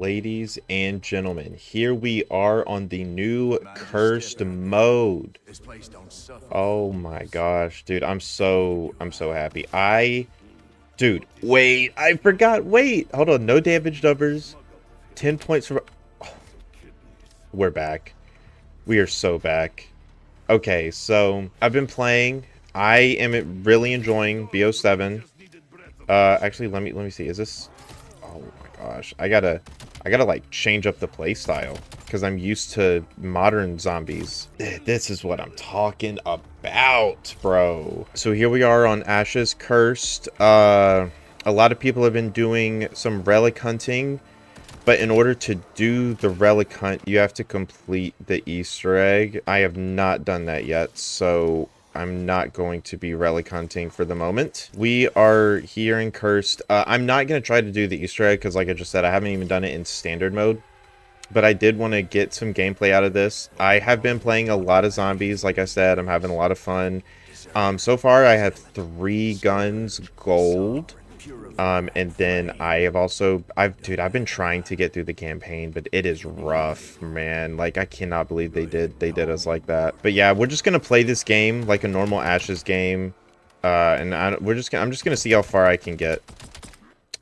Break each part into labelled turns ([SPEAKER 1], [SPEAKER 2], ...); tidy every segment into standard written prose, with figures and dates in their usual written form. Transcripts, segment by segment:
[SPEAKER 1] Ladies and gentlemen, here we are on the new cursed mode. Oh my gosh, dude, I'm so happy. Dude, wait, I forgot. Wait, hold on. No damage numbers. 10 points from We're back. We are so back. Okay, so I've been playing. I am really enjoying Bo7. Actually, let me see. Is this? Oh my gosh, I gotta like change up the play style because I'm used to modern zombies. This is what I'm talking about, bro. So here we are on Ashes Cursed. A lot of people have been doing some relic hunting, but in order to do the relic hunt, you have to complete the Easter egg. I have not done that yet, so I'm not going to be relic hunting for the moment. We are here in Cursed. I'm not going to try to do the Easter egg because, like I just said, I haven't even done it in standard mode. But I did want to get some gameplay out of this. I have been playing a lot of zombies. Like I said, I'm having a lot of fun. So far, I have 3 guns gold. And then I've been trying to get through the campaign, but it is rough, man. Like, I cannot believe they did us like that. But yeah, we're just gonna play this game like a normal Ashes game. I'm just gonna see how far I can get.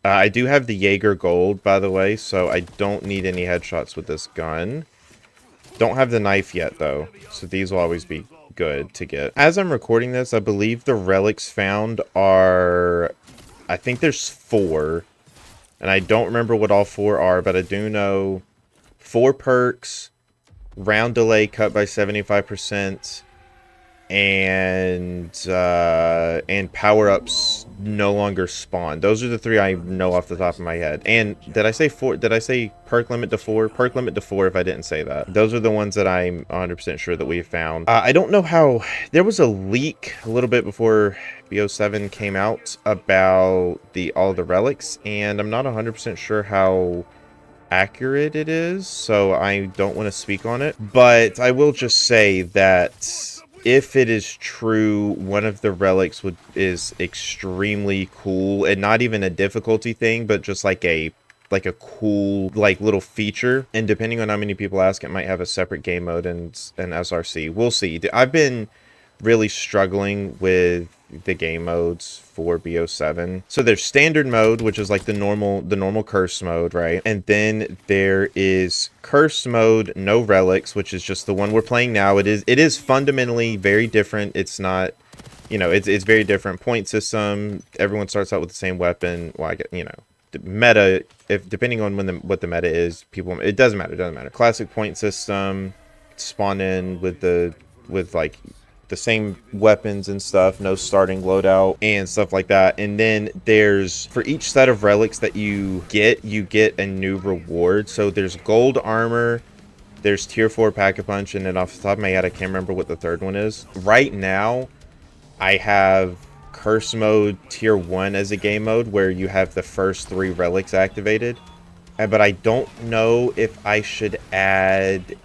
[SPEAKER 1] I do have the Jaeger gold, by the way, so I don't need any headshots with this gun. Don't have the knife yet, though, so these will always be good to get. As I'm recording this, I believe the relics found are... I think there's 4, and I don't remember what all 4 are, but I do know 4 perks, round delay cut by 75%, and power-ups no longer spawn. Those are the 3 I know off the top of my head. And did I say 4? Did I say perk limit to 4? Perk limit to 4 if I didn't say that. Those are the ones that I'm 100% sure that we found. I don't know how... There was a leak a little bit before Bo7 came out about all the relics, and I'm not 100% sure how accurate it is, so I don't want to speak on it. But I will just say that if it is true, one of the relics is extremely cool, and not even a difficulty thing, but just like a cool like little feature. And depending on how many people ask, it might have a separate game mode and an SRC. We'll see. I've been really struggling with the game modes for Bo7. So there's standard mode, which is like the normal curse mode, right? And then there is curse mode, no relics, which is just the one we're playing now. It is fundamentally very different. It's not, it's very different point system. Everyone starts out with the same weapon. Well, I get, the meta, if depending on what the meta is, it doesn't matter. Classic point system, spawn in with like the same weapons and stuff, no starting loadout and stuff like that. And then there's, for each set of relics that you get a new reward. So there's gold armor, there's tier 4 pack-a-punch, and then off the top of my head I can't remember what the third one is. Right now I have curse mode tier 1 as a game mode where you have the first 3 relics activated, but I don't know if I should add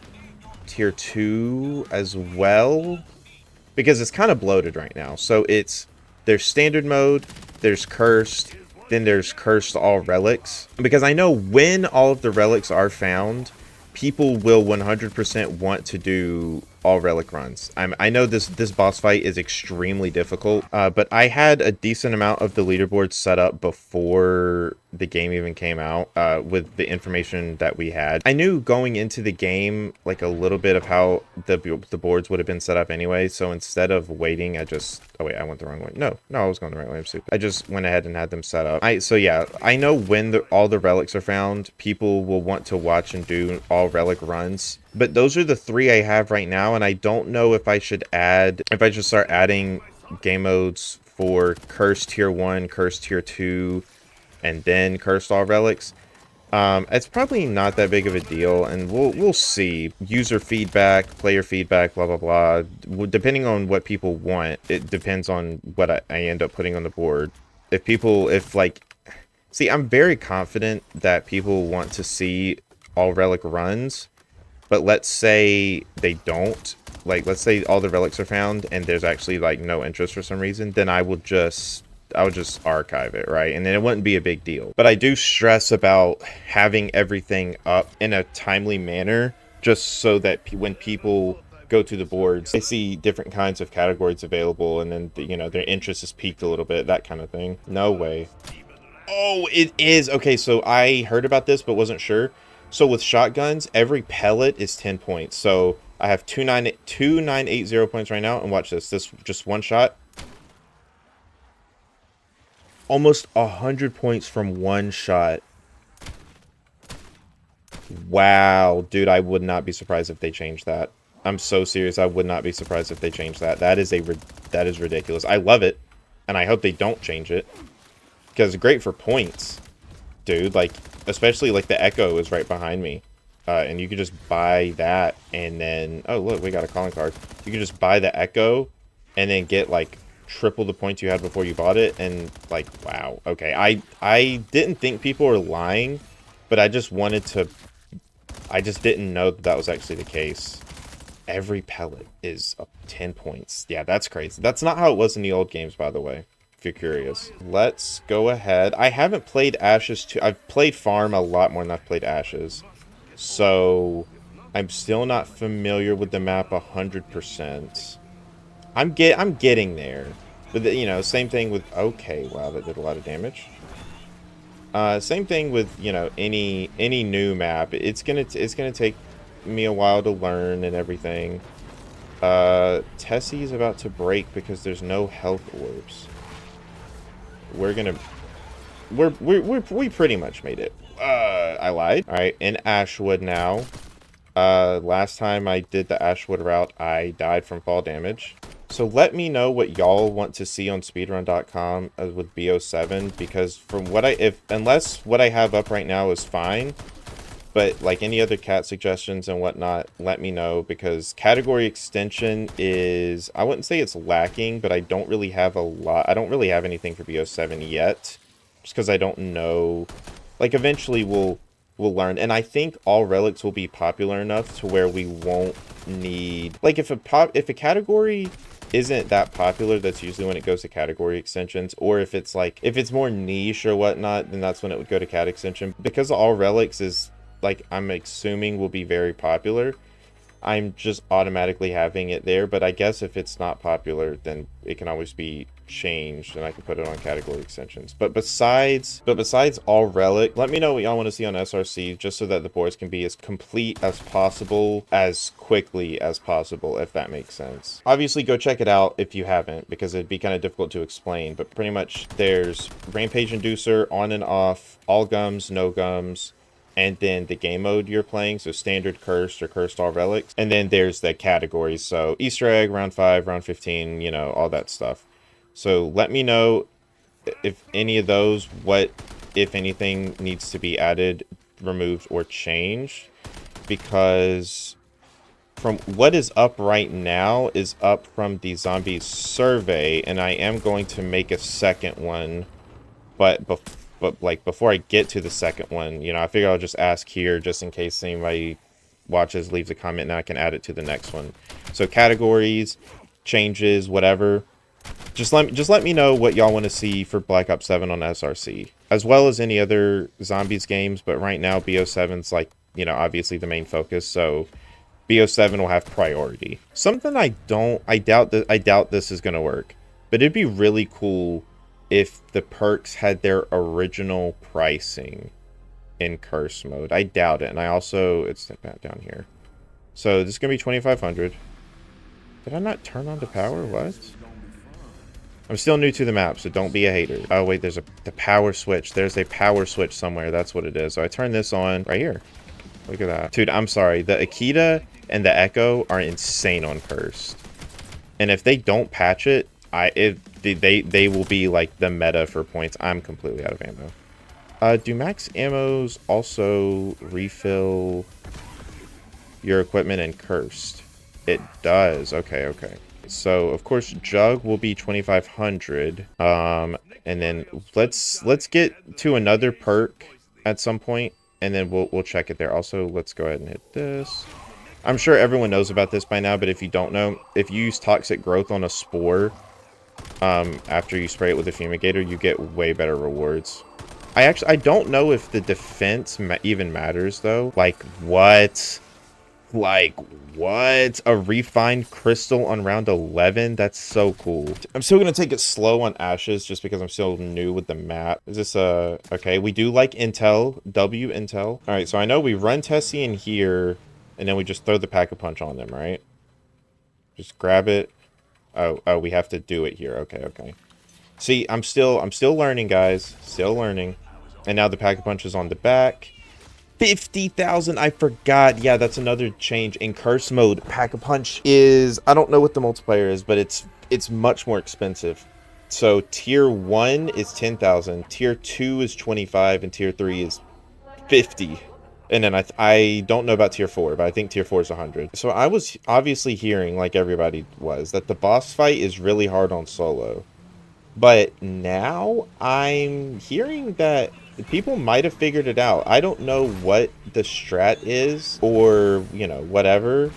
[SPEAKER 1] tier 2 as well, because it's kind of bloated right now. So there's standard mode, there's cursed, then there's cursed all relics. Because I know when all of the relics are found, people will 100% want to do all relic runs. I know this boss fight is extremely difficult, but I had a decent amount of the leaderboard set up before the game even came out, with the information that we had. I knew going into the game like a little bit of how the boards would have been set up anyway, so instead of waiting, oh wait, I went the wrong way. No, I was going the right way. I'm stupid. I just went ahead and had them set up. So yeah, I know when all the relics are found, people will want to watch and do all relic runs. But those are the 3 I have right now, and I don't know if I should start adding game modes for Cursed Tier 1, Cursed Tier 2, and then Cursed All Relics. It's probably not that big of a deal, and we'll see. User feedback, player feedback, blah, blah, blah. Depending on what people want, it depends on what I end up putting on the board. See, I'm very confident that people want to see all relic runs. But let's say they don't. Like, let's say all the relics are found and there's actually like no interest for some reason, then I will just just archive it, right? And then it wouldn't be a big deal. But I do stress about having everything up in a timely manner, just so that when people go to the boards, they see different kinds of categories available, and then you know, their interest is piqued a little bit, that kind of thing. No way. Oh, it is. Okay, so I heard about this but wasn't sure. So with shotguns, every pellet is 10 points. So I have 2980 points right now, and watch this. This just one shot. Almost 100 points from one shot. Wow, dude, I would not be surprised if they changed that. I'm so serious. I would not be surprised if they changed that. That is ridiculous. I love it, and I hope they don't change it, because it's great for points, dude. Like, especially like the Echo is right behind me, and you could just buy that, and then oh look, we got a calling card. You can just buy the Echo, and then get like triple the points you had before you bought it, and like, wow. Okay, I didn't think people were lying, but I just didn't know that that was actually the case. Every pellet is up 10 points. Yeah, that's crazy. That's not how it was in the old games, by the way, if you're curious. Let's go ahead. I haven't played Ashes 2. I've played Farm a lot more than I've played Ashes. So I'm still not familiar with the map 100%. I'm getting there. But you know, same thing with, okay, wow, that did a lot of damage. Same thing with, you know, any new map. It's gonna take me a while to learn and everything. Tessie's about to break because there's no health orbs. We pretty much made it. I lied. All right, in Ashwood now. Last time I did the Ashwood route, I died from fall damage. So let me know what y'all want to see on speedrun.com with Bo7, because from what unless what I have up right now is fine, but like any other cat suggestions and whatnot, let me know, because category extension is, I wouldn't say it's lacking, but I don't really have a lot. I don't really have anything for Bo7 yet, just because I don't know. Like, eventually we'll learn, and I think all relics will be popular enough to where we won't need, like, if a category isn't that popular, that's usually when it goes to category extensions. Or if it's like, if it's more niche or whatnot, then that's when it would go to cat extension. Because all relics is, like, I'm assuming will be very popular, I'm just automatically having it there. But I guess if it's not popular, then it can always be changed and I can put it on category extensions. But besides all relic, let me know what y'all want to see on SRC, just so that the boards can be as complete as possible, as quickly as possible, if that makes sense. Obviously, go check it out if you haven't, because it'd be kind of difficult to explain. But pretty much there's Rampage Inducer, on and off, all gums, no gums, and then the game mode you're playing, so standard, cursed, or cursed all relics. And then there's the categories, so Easter egg, round 5, round 15, you know, all that stuff. So let me know if any of those, what, if anything, needs to be added, removed, or changed. Because from what is up right now is up from the zombie survey, and I am going to make a second one, but like before I get to the second one, you know, I figure I'll just ask here, just in case anybody watches, leaves a comment, and I can add it to the next one. So categories, changes, whatever. Just let me know what y'all want to see for Black Ops 7 on SRC, as well as any other zombies games. But right now, Bo7's, like, you know, obviously the main focus, so Bo7 will have priority. Something I doubt this is gonna work, but it'd be really cool if the perks had their original pricing in curse mode. I doubt it, and I also, it's down here. So this is gonna be 2,500. Did I not turn on the power? What? I'm still new to the map, so don't be a hater. Oh wait, there's the power switch. There's a power switch somewhere. That's what it is. So I turn this on right here. Look at that. Dude, I'm sorry. The Akita and the Echo are insane on cursed. And if they don't patch it, they will be like the meta for points. I'm completely out of ammo. Do max ammos also refill your equipment in cursed? It does. Okay, okay. So of course Jug will be 2,500. And then let's get to another perk at some point, and then we'll check it there. Also, let's go ahead and hit this. I'm sure everyone knows about this by now, but if you don't know, if you use toxic growth on a spore, after you spray it with a fumigator, you get way better rewards. I don't know if the defense even matters though. Like what? Like what? A refined crystal on round 11? That's so cool. I'm still gonna take it slow on Ashes just because I'm still new with the map. Is this okay? We do like intel. W intel. All right, so I know we run Tessie in here, and then we just throw the pack-a-punch on them, right? Just grab it. Oh, we have to do it here. Okay, okay. See, I'm still learning, guys. Still learning. And now the pack-a-punch is on the back. 50,000. I forgot. Yeah, that's another change in curse mode. Pack-a-punch is, I don't know what the multiplier is, but it's much more expensive. So tier 1 is 10,000, tier 2 is 25, and tier 3 is 50. And then I don't know about tier 4, but I think tier 4 is 100. So I was obviously hearing, like everybody was, that the boss fight is really hard on solo. But now I'm hearing that people might have figured it out. I don't know what the strat is or, you know, whatever.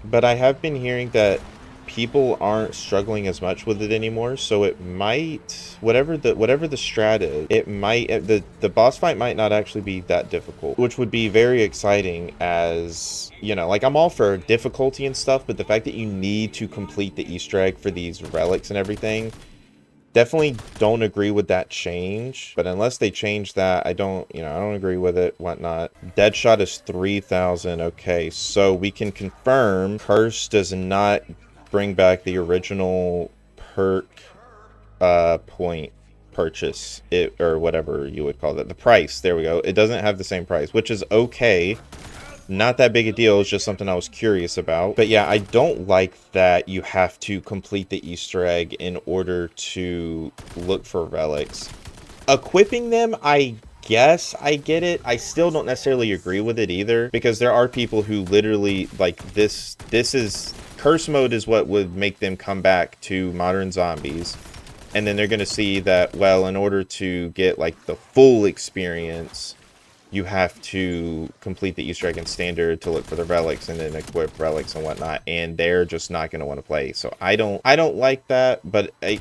[SPEAKER 1] But I have been hearing that people aren't struggling as much with it anymore. So it might, whatever the strat is, it might, the boss fight might not actually be that difficult, which would be very exciting as, you know, like I'm all for difficulty and stuff, but the fact that you need to complete the Easter egg for these relics and everything, definitely don't agree with that change. But unless they change that, I don't agree with it, whatnot. Deadshot is 3,000. Okay, so we can confirm Curse does not bring back the original perk point purchase, it or whatever you would call that, the price. There we go. It doesn't have the same price, which is okay. Not that big a deal. It's just something I was curious about. But yeah, I don't like that you have to complete the Easter egg in order to look for relics. Equipping them, I guess I get it. I still don't necessarily agree with it either, because there are people who literally, like, this is curse mode is what would make them come back to modern zombies. And then they're going to see that, well, in order to get like the full experience, you have to complete the Easter egg in standard to look for the relics and then equip relics and whatnot, and they're just not going to want to play. So I don't like that, but I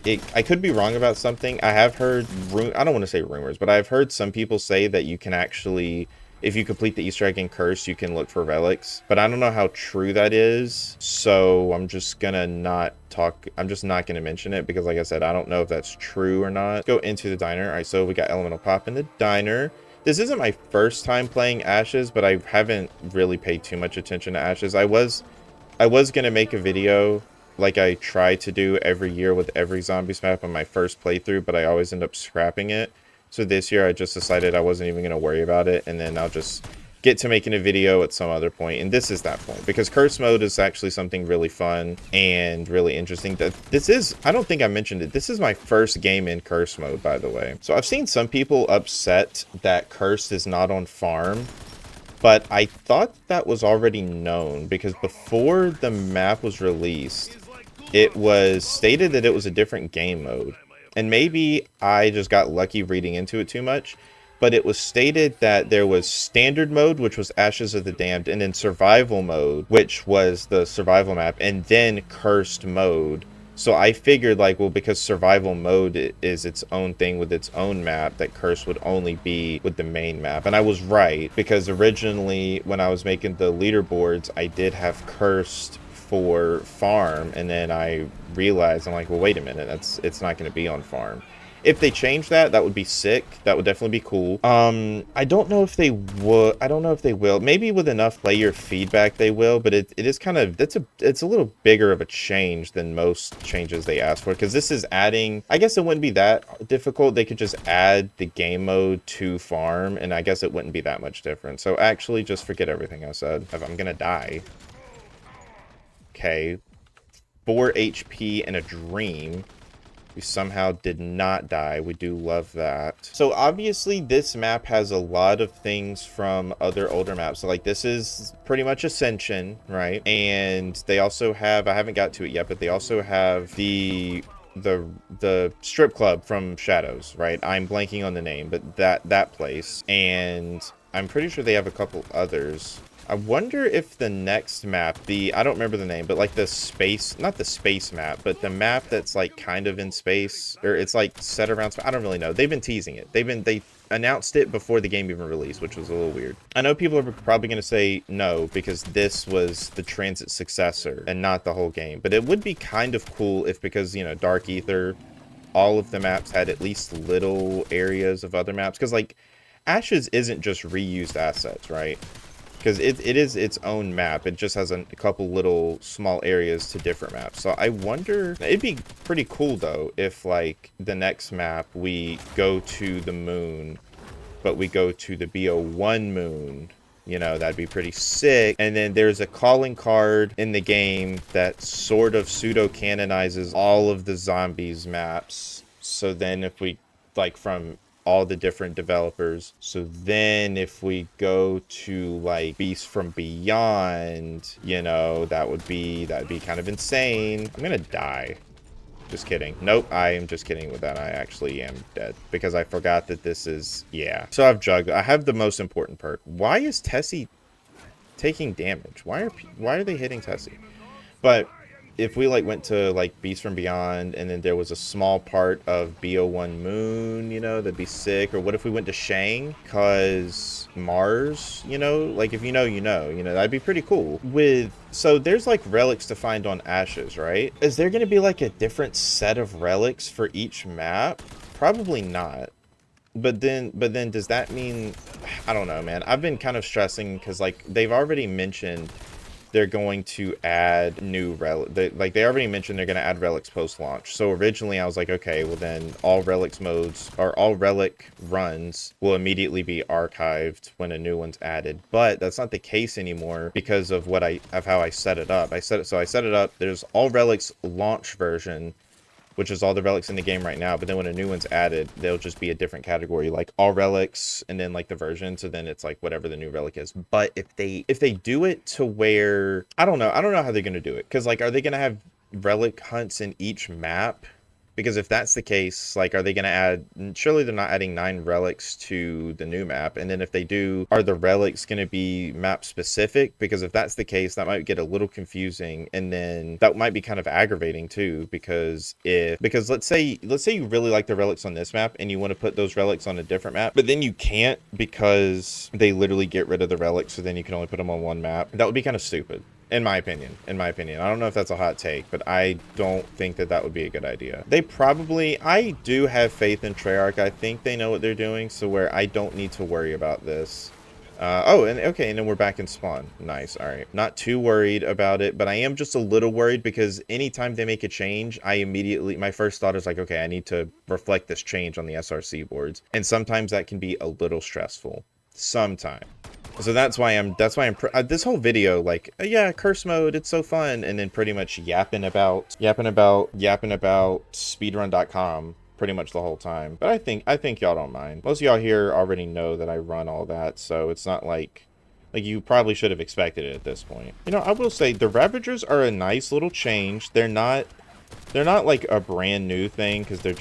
[SPEAKER 1] could be wrong about something. I have heard, I don't want to say rumors, but I've heard some people say that you can actually, if you complete the Easter egg in Curse, you can look for relics, but I don't know how true that is. So I'm just gonna not talk. I'm just not gonna mention it because, like I said, I don't know if that's true or not. Go into the diner. All right, so we got Elemental Pop in the diner. This isn't my first time playing Ashes, but I haven't really paid too much attention to Ashes. I was gonna make a video like I try to do every year with every zombies map on my first playthrough, but I always end up scrapping it. So this year I just decided I wasn't even gonna worry about it, and then I'll just get to making a video at some other point, and this is that point, because curse mode is actually something really fun and really interesting. That this is, I don't think I mentioned it, this is my first game in curse mode, by the way. So I've seen some people upset that curse is not on farm, but I thought that was already known, because before the map was released, it was stated that it was a different game mode. And maybe I just got lucky reading into it too much, but it was stated that there was standard mode, which was Ashes of the Damned, and then survival mode, which was the survival map, and then cursed mode. So I figured, like, well, because survival mode is its own thing with its own map, that curse would only be with the main map. And I was right, because originally when I was making the leaderboards, I did have cursed for farm, and then I realized, I'm like, well, wait a minute, it's not going to be on farm. If they change that, that would be sick. That would definitely be cool. I don't know if they would. I don't know if they will. Maybe with enough player feedback they will, but it is kind of, it's a little bigger of a change than most changes they ask for, because this is adding, I guess it wouldn't be that difficult. They could just add the game mode to farm, and I guess it wouldn't be that much different. So actually just forget everything I said. If I'm gonna die. Okay. 4 HP and a dream. We somehow did not die. We do love that. So obviously this map has a lot of things from other older maps. So like this is pretty much Ascension, right? And they also have, I haven't got to it yet, but they also have the strip club from Shadows, right? I'm blanking on the name, but that place. And I'm pretty sure they have a couple others. I wonder if the next map, I don't remember the name, but like the space, not the space map, but the map that's like kind of in space, or it's like set around, I don't really know. They've been teasing it. They announced it before the game even released, which was a little weird. I know people are probably going to say no, because this was the transit successor and not the whole game. But it would be kind of cool if, because, you know, Dark Ether, all of the maps had at least little areas of other maps. Because, like, Ashes isn't just reused assets, right? Because it is its own map. It just has a couple little small areas to different maps. So I wonder, it'd be pretty cool though if like the next map we go to the moon, but we go to the Bo1 moon. You know, that'd be pretty sick. And then there's a calling card in the game that sort of pseudo-canonizes all of the zombies maps. So then if we, like, from all the different developers. So then if we go to like Beast from Beyond, you know, that'd be kind of insane. I'm gonna die. Just kidding. Nope, I am just kidding with that. I actually am dead because I forgot that this is, yeah. So I've jugged. I have the most important perk. Why is Tessie taking damage? Why are they hitting Tessie? But if we like went to like Beast from Beyond and then there was a small part of Bo1 Moon, you know, that'd be sick. Or what if we went to Shang cause Mars, you know, like if you know, that'd be pretty cool. So there's like relics to find on Ashes, right? Is there going to be like a different set of relics for each map? Probably not. But then does that mean, I don't know, man. I've been kind of stressing because like they've already mentioned they're going to add new relics. Like they already mentioned they're going to add relics post-launch. So originally I was like, okay, well then all relics modes or all relic runs will immediately be archived when a new one's added. But that's not the case anymore because of how I set it up. I set it up. There's all relics launch version, which is all the relics in the game right now. But then when a new one's added, they'll just be a different category, like all relics and then like the version. So then it's like whatever the new relic is. But if they do it to where, I don't know how they're going to do it. Because like, are they going to have relic hunts in each map? Because if that's the case, like, are they going to add, surely they're not adding 9 relics to the new map. And then if they do, are the relics going to be map specific? Because if that's the case, that might get a little confusing. And then that might be kind of aggravating too, because let's say you really like the relics on this map and you want to put those relics on a different map, but then you can't because they literally get rid of the relics. So then you can only put them on one map. That would be kind of stupid. In my opinion. I don't know if that's a hot take, but I don't think that would be a good idea. I do have faith in Treyarch. I think they know what they're doing, so where I don't need to worry about this. And then we're back in spawn. Nice, all right. Not too worried about it, but I am just a little worried because anytime they make a change, my first thought is like, okay, I need to reflect this change on the SRC boards. And sometimes that can be a little stressful. Sometimes. So that's why I'm this whole video, like, yeah, curse mode, it's so fun, and then pretty much yapping about speedrun.com pretty much the whole time. But I think y'all don't mind. Most of y'all here already know that I run all that, so it's not like you probably should have expected it at this point. You know, I will say the Ravagers are a nice little change. They're not like a brand new thing because they're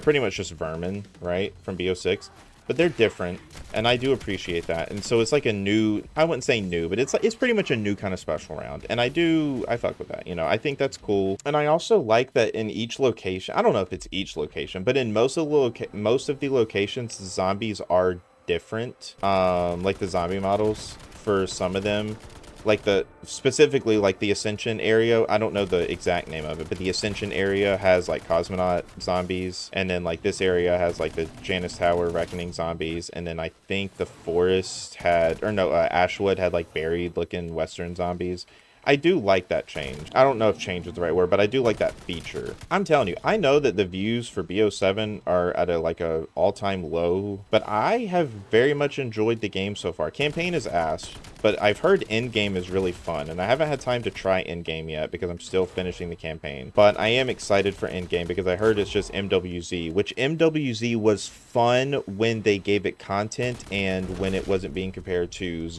[SPEAKER 1] pretty much just vermin, right, from Bo6. But they're different, and I do appreciate that. And so it's like a new, I wouldn't say new, but it's pretty much a new kind of special round. And I fuck with that, you know. I think that's cool. And I also like that in each location, I don't know if it's each location, but in most of the locations, the zombies are different. Like the zombie models for some of them. Like specifically like the Ascension area, I don't know the exact name of it, but the Ascension area has like cosmonaut zombies, and then like this area has like the Janus Tower Reckoning zombies, and then I think the forest Ashwood had like buried looking Western zombies. I do like that change. I don't know if change is the right word, but I do like that feature. I'm telling you, I know that the views for Bo7 are at a all-time low, but I have very much enjoyed the game so far. Campaign is ass, but I've heard endgame is really fun, and I haven't had time to try endgame yet because I'm still finishing the campaign. But I am excited for endgame because I heard it's just MWZ, which MWZ was fun when they gave it content and when it wasn't being compared to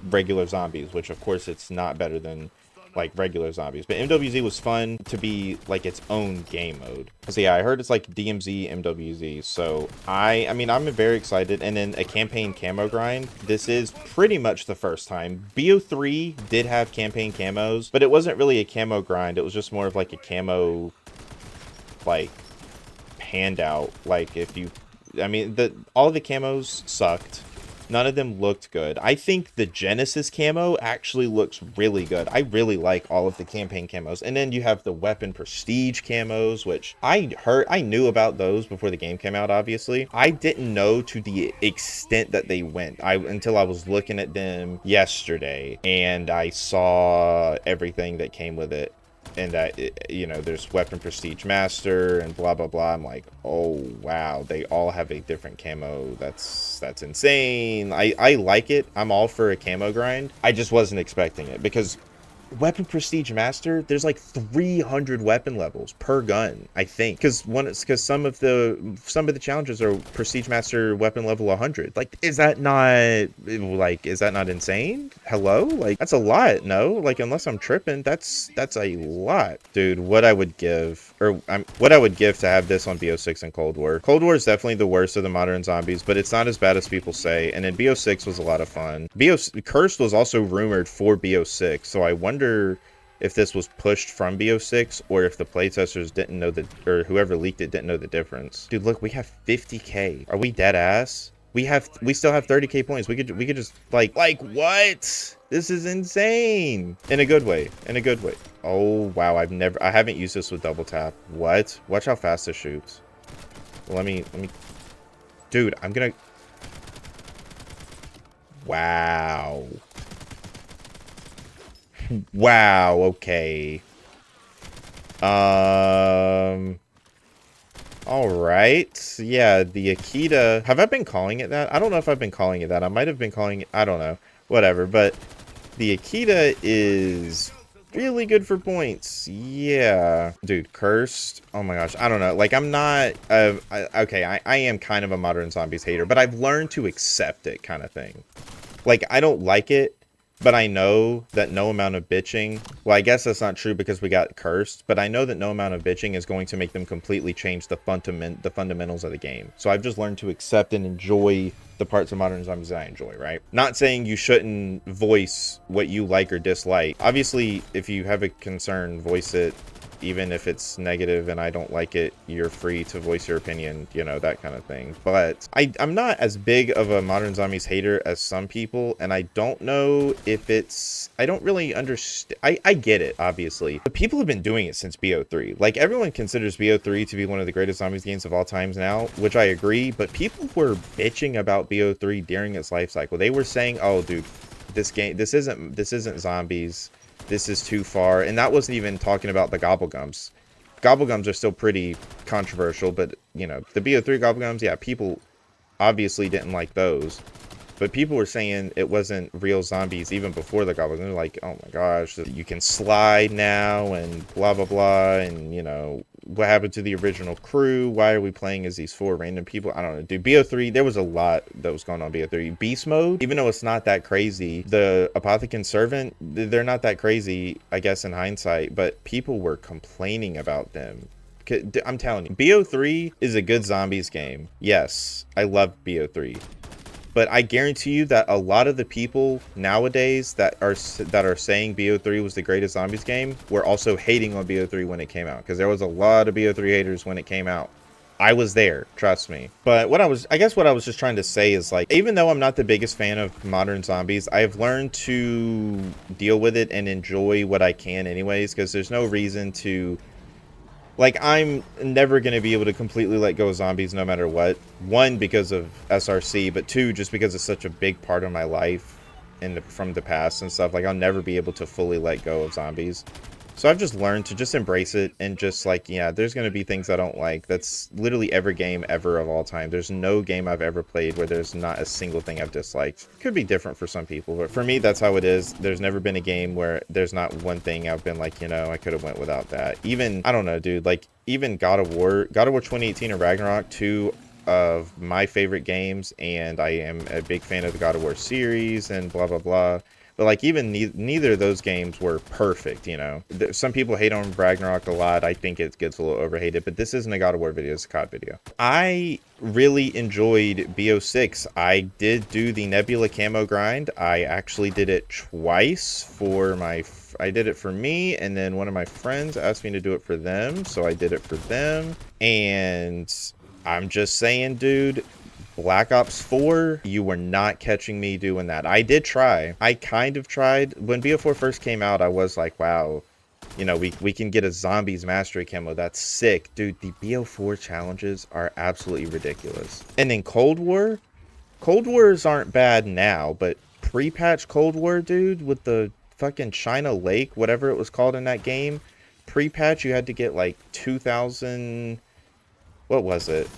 [SPEAKER 1] regular zombies, which of course it's not better than like regular zombies. But MWZ was fun to be like its own game mode. So yeah, I heard it's like DMZ MWZ. So I mean, I'm very excited. And then a campaign camo grind. This is pretty much the first time. BO3 did have campaign camos, but it wasn't really a camo grind. It was just more of like a camo like handout. Like if you, I mean, all of the camos sucked. None of them looked good. I think the Genesis camo actually looks really good. I really like all of the campaign camos. And then you have the weapon prestige camos, which I knew about those before the game came out, obviously. I didn't know to the extent that they went until I was looking at them yesterday and I saw everything that came with it. And that, you know, there's weapon prestige master and blah blah blah. I'm like, oh wow, they all have a different camo. That's insane. I like it. I'm all for a camo grind. I just wasn't expecting it because weapon prestige master, there's like 300 weapon levels per gun, I think, because some of the challenges are prestige master weapon level 100. Like, is that not insane? Hello, like, that's a lot. No, like, unless I'm tripping, that's a lot, dude. What I would give to have this on BO6 and Cold War. Cold War is definitely the worst of the modern zombies, but it's not as bad as people say. And then BO6 was a lot of fun. Cursed was also rumored for BO6, so I wonder if this was pushed from BO6 or if the playtesters didn't know or whoever leaked it didn't know the difference. Dude, look, we have 50k. Are we dead ass? We still have 30k points. We could just like what? This is insane. In a good way. Oh wow, I haven't used this with double tap. What? Watch how fast this shoots. Let me dude, I'm gonna. Wow. Wow, okay. Alright. Yeah, the Akita. Have I been calling it that? I don't know if I've been calling it that. I might have been calling it, I don't know. Whatever, but the Akita is really good for points. Yeah. Dude, cursed. Oh my gosh. I don't know. Like, I'm not okay, I am kind of a modern zombies hater, but I've learned to accept it, kind of thing. Like, I don't like it, but I know that no amount of bitching, well, I guess that's not true because we got cursed, but I know that no amount of bitching is going to make them completely change the fundamentals of the game. So I've just learned to accept and enjoy the parts of modern zombies that I enjoy, right? Not saying you shouldn't voice what you like or dislike. Obviously, if you have a concern, voice it. Even if it's negative and I don't like it, you're free to voice your opinion, you know, that kind of thing. But I'm not as big of a modern zombies hater as some people, and I don't know if it's, I don't really understand. I get it, obviously, but people have been doing it since BO3. Like, everyone considers BO3 to be one of the greatest zombies games of all times now, which I agree, but people were bitching about BO3 during its life cycle. They were saying, oh dude, this isn't zombies. This is too far. And that wasn't even talking about the gobblegums. Gobblegums are still pretty controversial, but, you know, the BO3 gobblegums, yeah, people obviously didn't like those. But people were saying it wasn't real zombies even before the goblins. They're like, oh my gosh, you can slide now and blah, blah, blah. And, you know, what happened to the original crew? Why are we playing as these 4 random people? I don't know. Dude, BO3, there was a lot that was going on BO3. Beast mode, even though it's not that crazy, the Apothecon Servant, they're not that crazy, I guess, in hindsight. But people were complaining about them. I'm telling you, BO3 is a good zombies game. Yes, I love BO3. But I guarantee you that a lot of the people nowadays that are saying BO3 was the greatest zombies game were also hating on BO3 when it came out, because there was a lot of BO3 haters when it came out. I was there, trust me. But I guess what I was just trying to say is, like, even though I'm not the biggest fan of modern zombies, I've learned to deal with it and enjoy what I can anyways, because there's no reason to. Like, I'm never going to be able to completely let go of zombies no matter what. 1, because of SRC, but 2, just because it's such a big part of my life from the past and stuff. Like, I'll never be able to fully let go of zombies. So I've just learned to just embrace it and just, like, yeah, there's going to be things I don't like. That's literally every game ever of all time. There's no game I've ever played where there's not a single thing I've disliked. Could be different for some people, but for me, that's how it is. There's never been a game where there's not one thing I've been like, you know, I could have went without that. Even, I don't know, dude, like, even God of War 2018 or Ragnarok 2, of my favorite games, and I am a big fan of the God of War series and blah blah blah. But like even neither of those games were perfect, you know. Some people hate on Ragnarok a lot. I think it gets a little overhated, but this isn't a God of War video, it's a COD video. I really enjoyed Bo6. I did do the Nebula camo grind. I actually did it twice for I did it for me, and then one of my friends asked me to do it for them, so I did it for them. And I'm just saying, dude, Black Ops 4, you were not catching me doing that. I did try. I kind of tried. When BO4 first came out, I was like, wow, you know, we can get a zombies mastery camo. That's sick. Dude, the BO4 challenges are absolutely ridiculous. And then Cold Wars aren't bad now, but pre-patch Cold War, dude, with the fucking China Lake, whatever it was called in that game, pre-patch you had to get like 2,000, what was it?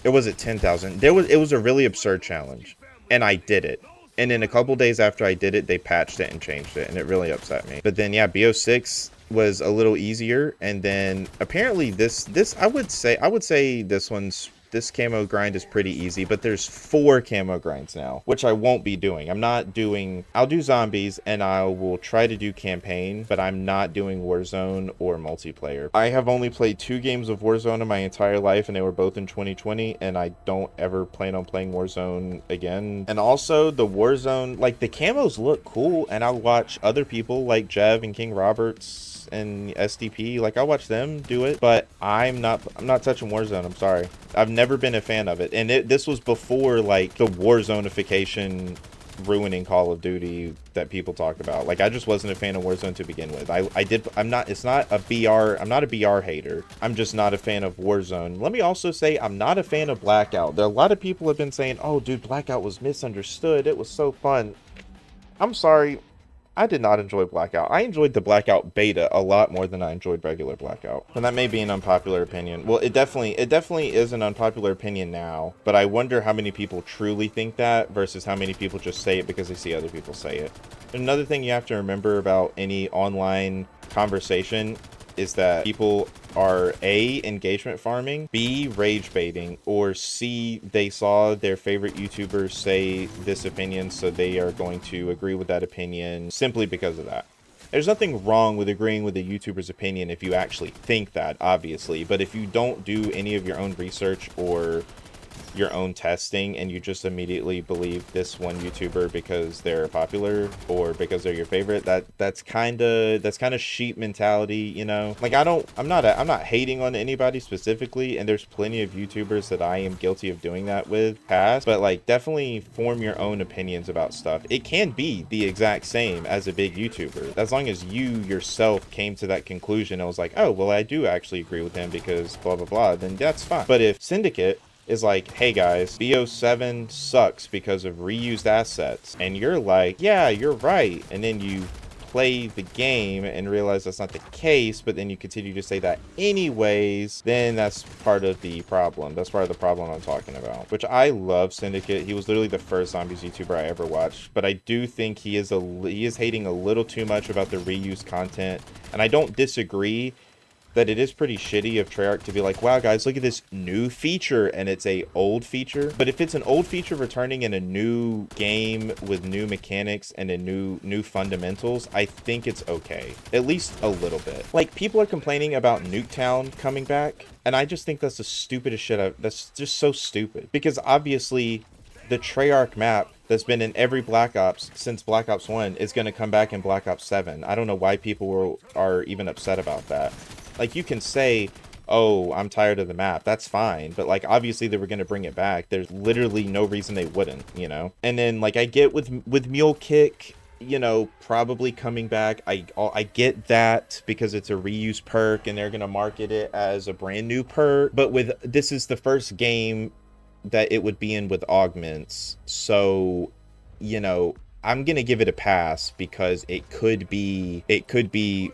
[SPEAKER 1] Or was it 10,000? It was a really absurd challenge, and I did it. And then a couple days after I did it, they patched it and changed it, and it really upset me. But then yeah, BO6 was a little easier, and then apparently this I would say this camo grind is pretty easy, but there's 4 camo grinds now, which I won't be doing. I'll do zombies, and I will try to do campaign, but I'm not doing Warzone or multiplayer. I have only played 2 games of Warzone in my entire life, and they were both in 2020, and I don't ever plan on playing Warzone again. And also, the Warzone, like, the camos look cool, and I'll watch other people like Jev and King Roberts and SDP, like I watch them do it, but I'm not touching Warzone. I'm sorry, I've never been a fan of it. And this was before like the Warzoneification ruining Call of Duty that people talk about. Like I just wasn't a fan of Warzone to begin with. I'm not a BR hater. I'm just not a fan of Warzone. Let me also say I'm not a fan of Blackout. There are a lot of people have been saying, oh dude, Blackout was misunderstood, it was so fun. I'm sorry, I did not enjoy Blackout. I enjoyed the Blackout beta a lot more than I enjoyed regular Blackout. And that may be an unpopular opinion. Well, it definitely is an unpopular opinion now, but I wonder how many people truly think that versus how many people just say it because they see other people say it. Another thing you have to remember about any online conversation is that people are A, engagement farming, B, rage baiting, or C, they saw their favorite YouTuber say this opinion, so they are going to agree with that opinion simply because of that. There's nothing wrong with agreeing with a YouTuber's opinion if you actually think that, obviously, but if you don't do any of your own research or your own testing and you just immediately believe this one YouTuber because they're popular or because they're your favorite, that's kind of sheep mentality, you know. Like I'm not hating on anybody specifically, and there's plenty of YouTubers that I am guilty of doing that with past, but like definitely form your own opinions about stuff. It can be the exact same as a big YouTuber as long as you yourself came to that conclusion and was like, oh well, I do actually agree with him because blah blah blah, then that's fine. But if Syndicate is like, hey guys, Bo7 sucks because of reused assets, and you're like, yeah, you're right, and then you play the game and realize that's not the case, but then you continue to say that anyways, then that's part of the problem. That's part of the problem I'm talking about. Which I love Syndicate. He was literally the first zombies YouTuber I ever watched, but I do think he is hating a little too much about the reused content, and I don't disagree that it is pretty shitty of Treyarch to be like, wow guys, look at this new feature, and it's a old feature. But if it's an old feature returning in a new game with new mechanics and a new fundamentals, I think it's okay, at least a little bit. Like, people are complaining about Nuketown coming back, and I just think that's the stupidest shit. That's just so stupid, because obviously the Treyarch map that's been in every Black Ops since Black Ops 1 is going to come back in Black Ops 7. I don't know why people are even upset about that. Like, you can say, oh, I'm tired of the map. That's fine. But, like, obviously they were going to bring it back. There's literally no reason they wouldn't, you know? And then, like, I get with Mule Kick, you know, probably coming back. I get that because it's a reuse perk and they're going to market it as a brand new perk. But this is the first game that it would be in with augments. So, you know, I'm gonna give it a pass because it could be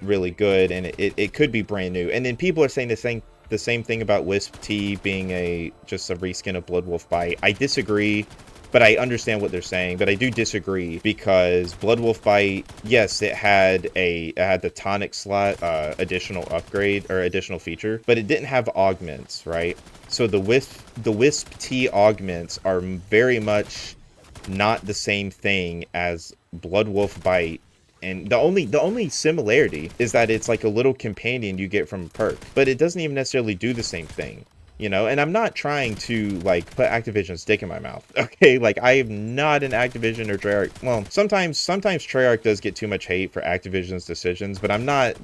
[SPEAKER 1] really good, and it could be brand new. And then people are saying the same thing about Wisp T being just a reskin of Blood Wolf Bite. I disagree, but I understand what they're saying. But I do disagree because Blood Wolf Bite, yes, it had the tonic slot additional upgrade or additional feature, but it didn't have augments, right? So the Wisp T augments are very much not the same thing as Blood Wolf Bite. And the only similarity is that it's like a little companion you get from a perk, but it doesn't even necessarily do the same thing, you know. And I'm not trying to like put Activision's dick in my mouth, okay? Like, I am not an Activision or Treyarch. Well, sometimes Treyarch does get too much hate for Activision's decisions, but I'm not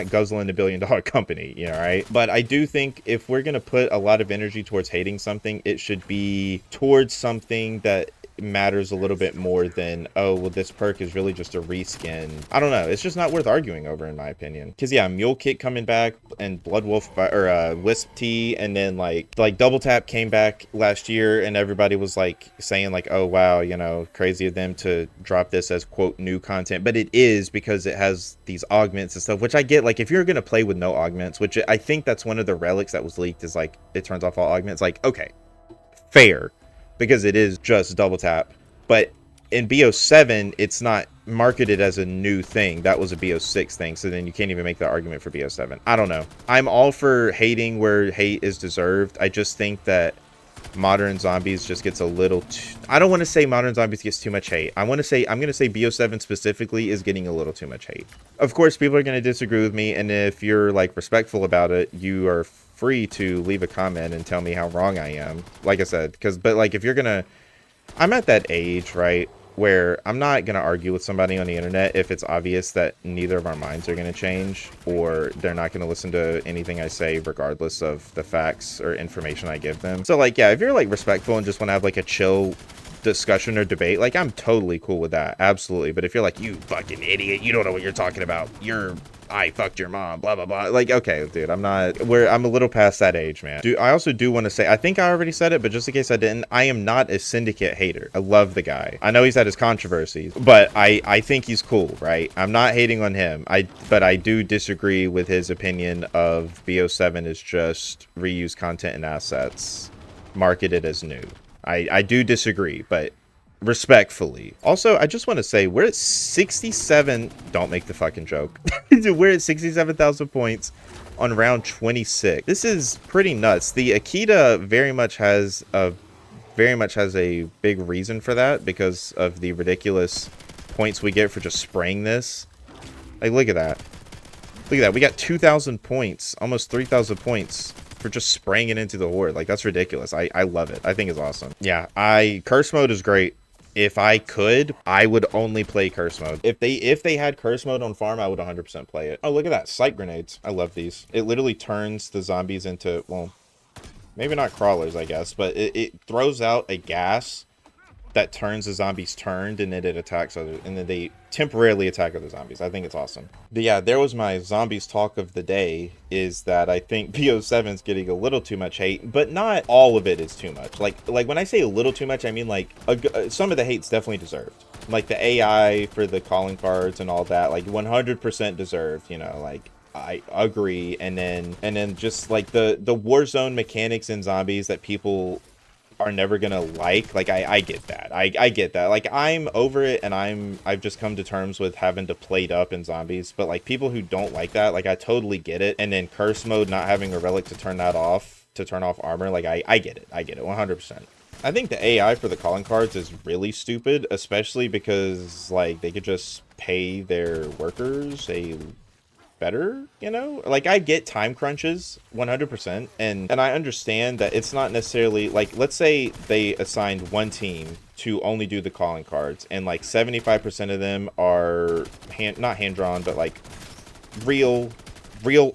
[SPEAKER 1] guzzling a billion-dollar company, you know, right? But I do think if we're gonna put a lot of energy towards hating something, it should be towards something that matters a little bit more than, oh well, this perk is really just a reskin. I don't know, it's just not worth arguing over, in my opinion. Because yeah, Mule Kick coming back, and Blood Wolf or Wisp T, and then like Double Tap came back last year, and everybody was like saying like, oh wow, you know, crazy of them to drop this as quote new content. But it is because it has these augments and stuff, which I get. Like, if you're gonna play with no augments, which I think that's one of the relics that was leaked, is like it turns off all augments. Like, okay, fair, because it is just Double Tap. But in BO7, it's not marketed as a new thing. That was a BO6 thing, so then you can't even make that argument for BO7. I don't know. I'm all for hating where hate is deserved. I just think that Modern Zombies just gets a little too... I don't want to say Modern Zombies gets too much hate. I'm going to say BO7 specifically is getting a little too much hate. Of course, people are going to disagree with me, and if you're like respectful about it, you are free to leave a comment and tell me how wrong I am. Like I said, but like, if you're gonna, I'm at that age, right, where I'm not gonna argue with somebody on the internet if it's obvious that neither of our minds are gonna change, or they're not gonna listen to anything I say regardless of the facts or information I give them. So like, yeah, if you're like respectful and just want to have like a chill discussion or debate, like, I'm totally cool with that, absolutely. But if you're like, you fucking idiot, you don't know what you're talking about, I fucked your mom, blah blah blah, like, okay dude, I'm a little past that age, man. I also do want to say, I think I already said it, but just in case I didn't, I am not a Syndicate hater. I love the guy. I know he's had his controversies, but I think he's cool, right? I'm not hating on him. But I do disagree with his opinion of BO7 is just reused content and assets marketed as new. I do disagree, but respectfully. Also, I just want to say, we're at 67... Don't make the fucking joke. We're at 67,000 points on round 26. This is pretty nuts. The Akita very much has a big reason for that, because of the ridiculous points we get for just spraying this. Like, look at that. Look at that. We got 2,000 points, almost 3,000 points for just spraying it into the horde. Like, that's ridiculous. I love it. I think it's awesome. Yeah, curse mode is great. If I could, I would only play curse mode. If they had curse mode on farm, I would 100% play it. Oh, look at that. Sight grenades. I love these. It literally turns the zombies into, well, maybe not crawlers, I guess, but it throws out a gas that turns the zombies turned, and then it attacks others, and then they temporarily attack other zombies. I think it's awesome. But yeah, there was my zombies talk of the day, is that I think BO7's getting a little too much hate, but not all of it is too much. Like when I say a little too much, I mean like some of the hate's definitely deserved. Like the AI for the calling cards and all that, like 100% deserved, you know, like I agree. And then just like the Warzone mechanics in zombies that people are never gonna like I get that. I get that. Like, I'm over it, and I've just come to terms with having to plate up in zombies. But like, people who don't like that, like, I totally get it. And then curse mode, not having a relic to turn that off, to turn off armor, like, I get it. I get it 100%. I think the AI for the calling cards is really stupid, especially because like they could just pay their workers better, you know. Like, I get time crunches 100%, and I understand that it's not necessarily like, let's say they assigned one team to only do the calling cards, and like 75% of them are not hand drawn, but like real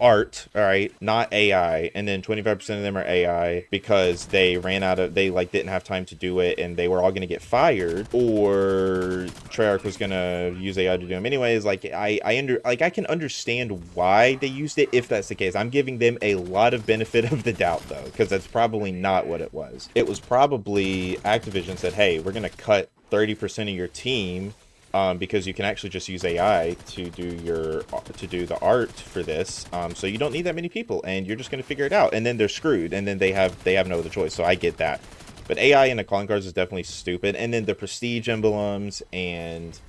[SPEAKER 1] art, all right, not AI, and then 25% of them are AI because they like didn't have time to do it, and they were all going to get fired, or Treyarch was going to use AI to do them anyways. Like, I can understand why they used it if that's the case. I'm giving them a lot of benefit of the doubt though, because that's probably not what it was. It was probably Activision said, hey, we're going to cut 30% of your team, because you can actually just use AI to do the art for this, so you don't need that many people, and you're just going to figure it out, and then they're screwed, and then they have no other choice. So I get that, but AI in the calling cards is definitely stupid. And then the prestige emblems and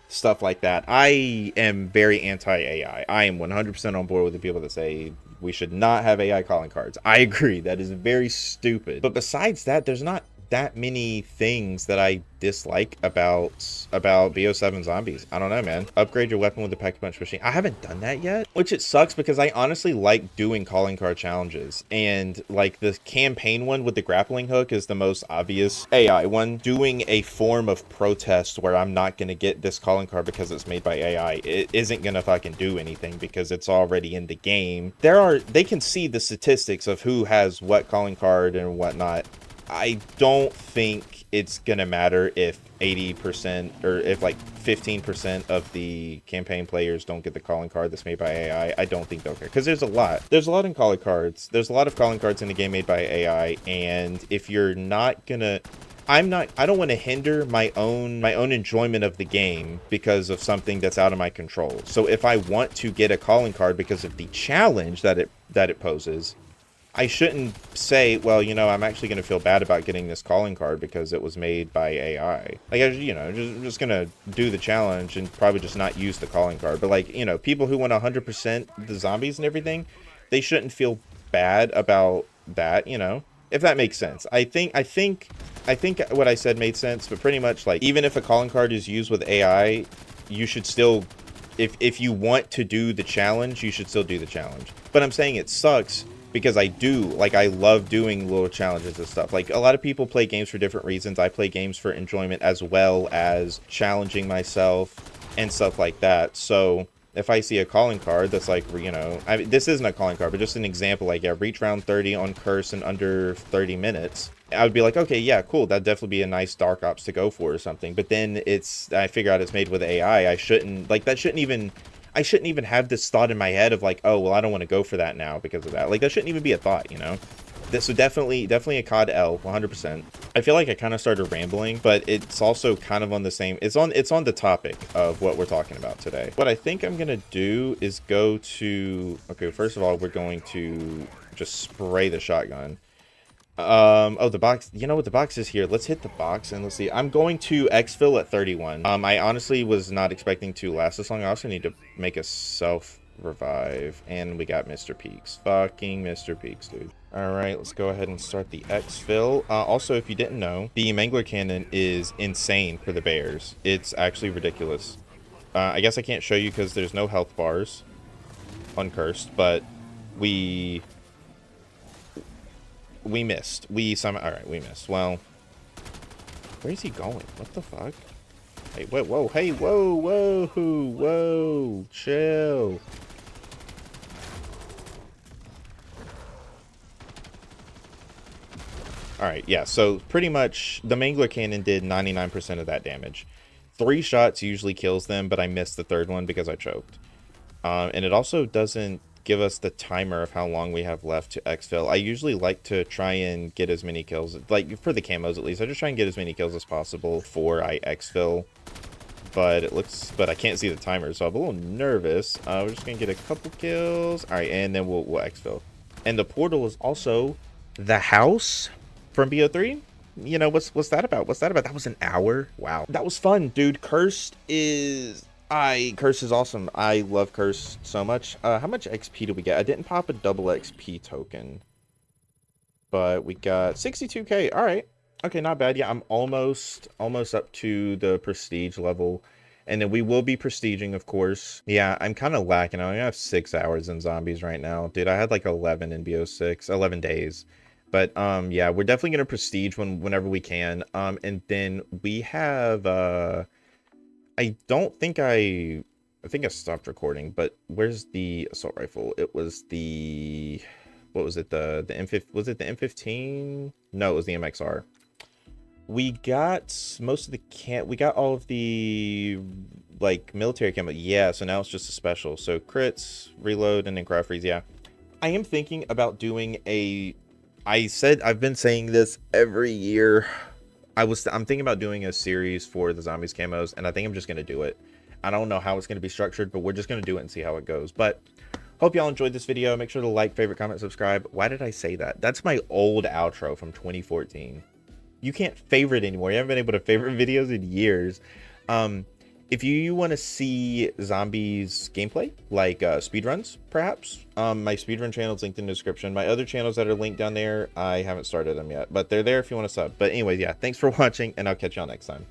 [SPEAKER 1] stuff like that. I am very anti-AI. I am 100% on board with the people that say we should not have AI calling cards. I agree. That is very stupid. But besides that, there's not that many things that I dislike about Bo7 zombies. I don't know, man. Upgrade your weapon with the Pack Punch machine. I haven't done that yet, which it sucks because I honestly like doing calling card challenges. And like the campaign one with the grappling hook is the most obvious AI one. Doing a form of protest where I'm not going to get this calling card because it's made by AI, it isn't going to fucking do anything because it's already in the game. They can see the statistics of who has what calling card and whatnot. I don't think it's gonna matter if 80% or if like 15% of the campaign players don't get the calling card that's made by AI. I don't think they'll care because there's a lot in calling cards. There's a lot of calling cards in the game made by AI, and if you're not gonna, I don't want to hinder my own enjoyment of the game because of something that's out of my control. So if I want to get a calling card because of the challenge that it poses, I shouldn't say, well, you know, I'm actually going to feel bad about getting this calling card because it was made by AI. Like, you know, just going to do the challenge and probably just not use the calling card. But, like, you know, people who want 100% the zombies and everything, they shouldn't feel bad about that, you know, if that makes sense. I think what I said made sense, but pretty much, like, even if a calling card is used with AI, you should still, if you want to do the challenge, you should still do the challenge. But I'm saying it sucks because I love doing little challenges and stuff. Like, a lot of people play games for different reasons. I play games for enjoyment as well as challenging myself and stuff like that. So if I see a calling card that's like, you know, this isn't a calling card, but just an example, like, yeah, reach round 30 on curse in under 30 minutes. I would be like, okay, yeah, cool. That'd definitely be a nice Dark Ops to go for or something. But then I figure out it's made with AI. I shouldn't even have this thought in my head of like, oh, well, I don't want to go for that now because of that. Like, that shouldn't even be a thought, you know? So definitely a COD L, 100%. I feel like I kind of started rambling, but it's also kind of on the same, it's on the topic of what we're talking about today. What I think I'm going to do is go to, okay, first of all, we're going to just spray the shotgun. Oh, the box, you know what, the box is here. Let's hit the box and let's see. I'm going to exfil at 31. I honestly was not expecting to last this long. I also need to make a self revive, and we got Mr. Peaks. Fucking Mr. Peaks, dude. All right, let's go ahead and start the exfil. Also, if you didn't know, the Mangler cannon is insane for the bears. It's actually ridiculous. I guess I can't show you because there's no health bars on cursed, but we missed. Alright, we missed. Well, where is he going? What the fuck? Hey, whoa, hey, whoa, chill. Alright, yeah, so pretty much the Mangler cannon did 99% of that damage. 3 shots usually kills them, but I missed the third one because I choked. And it also doesn't give us the timer of how long we have left to exfil. I usually like to try and get as many kills, like for the camos at least, I just try and get as many kills as possible before I exfil. But I can't see the timer, so I'm a little nervous. We're just gonna get a couple kills. All right, and then we'll exfil. And the portal is also the house from BO3. You know, what's that about? That was an hour. Wow, that was fun, dude. Curse is awesome. I love Curse so much. How much XP did we get? I didn't pop a double XP token, but we got 62k. All right, okay, not bad. Yeah, I'm almost up to the prestige level, and then we will be prestiging, of course. Yeah, I'm kind of lacking. I only have 6 hours in zombies right now, dude. I had like 11 in BO6, 11 days. But yeah, we're definitely gonna prestige whenever we can. And then we have I think I stopped recording, but where's the assault rifle? It was the, what was it? The M15, was it the M15? No, it was the MXR. We got most of the we got all of the like military camo. Yeah, so now it's just a special. So crits, reload, and then crowd freeze. Yeah. I am thinking about doing I've been saying this every year. I'm thinking about doing a series for the zombies camos, and I think I'm just going to do it. I don't know how it's going to be structured, but we're just going to do it and see how it goes. But hope y'all enjoyed this video. Make sure to like, favorite, comment, subscribe. Why did I say that? That's my old outro from 2014. You can't favorite anymore. You haven't been able to favorite videos in years. If if you want to see zombies gameplay, like speedruns, perhaps, my speedrun channel is linked in the description. My other channels that are linked down there, I haven't started them yet, but they're there if you want to sub. But anyways, yeah, thanks for watching, and I'll catch y'all next time.